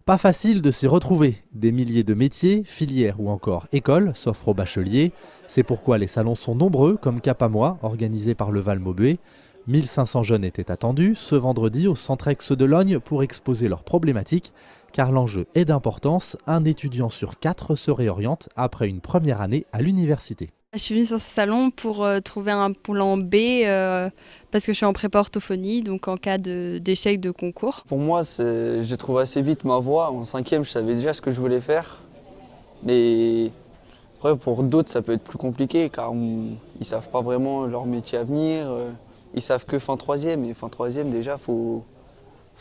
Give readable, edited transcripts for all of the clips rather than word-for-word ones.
Pas facile de s'y retrouver. Des milliers de métiers, filières ou encore écoles s'offrent aux bacheliers. C'est pourquoi les salons sont nombreux, comme Cap à Moi, organisé par le Val-Maubuée. 1500 jeunes étaient attendus ce vendredi au Centrex de Logne pour exposer leurs problématiques. Car l'enjeu est d'importance, un étudiant sur 4 se réoriente après une première année à l'université. Je suis venue sur ce salon pour trouver un plan B parce que je suis en prépa orthophonie, donc en cas d'échec de concours. Pour moi, j'ai trouvé assez vite ma voie. En cinquième, je savais déjà ce que je voulais faire. Mais après, pour d'autres, ça peut être plus compliqué car ils ne savent pas vraiment leur métier à venir. Ils savent que fin troisième. Et fin troisième, déjà, faut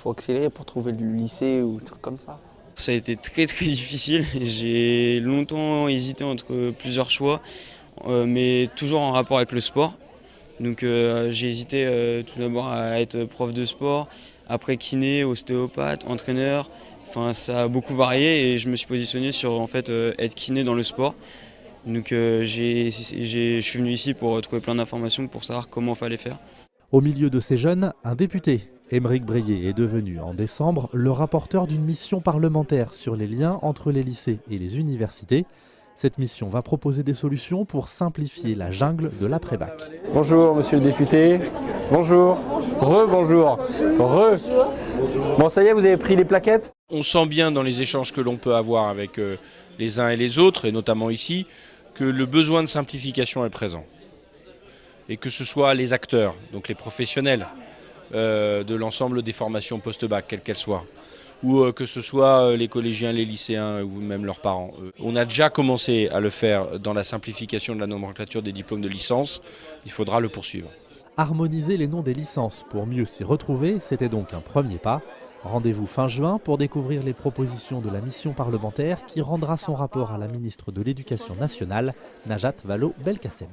accélérer pour trouver le lycée ou des trucs comme ça. Ça a été très difficile. J'ai longtemps hésité entre plusieurs choix, mais toujours en rapport avec le sport. Donc j'ai hésité tout d'abord à être prof de sport, après kiné, ostéopathe, entraîneur. Enfin, ça a beaucoup varié et je me suis positionné sur être kiné dans le sport. Donc je suis venu ici pour trouver plein d'informations pour savoir comment il fallait faire. Au milieu de ces jeunes, un député. Aymeric Breillet est devenu en décembre le rapporteur d'une mission parlementaire sur les liens entre les lycées et les universités. Cette mission va proposer des solutions pour simplifier la jungle de l'après-bac. Bonjour monsieur le député. Bonjour. Re-bonjour. Bon, ça y est, vous avez pris les plaquettes? On sent bien dans les échanges que l'on peut avoir avec les uns et les autres, et notamment ici, que le besoin de simplification est présent. Et que ce soit les acteurs, donc les professionnels de l'ensemble des formations post-bac, quelles qu'elles soient, ou que ce soit les collégiens, les lycéens ou même leurs parents. On a déjà commencé à le faire dans la simplification de la nomenclature des diplômes de licence, il faudra le poursuivre. Harmoniser les noms des licences pour mieux s'y retrouver, c'était donc un premier pas. Rendez-vous fin juin pour découvrir les propositions de la mission parlementaire qui rendra son rapport à la ministre de l'Éducation nationale, Najat Vallaud-Belkacem.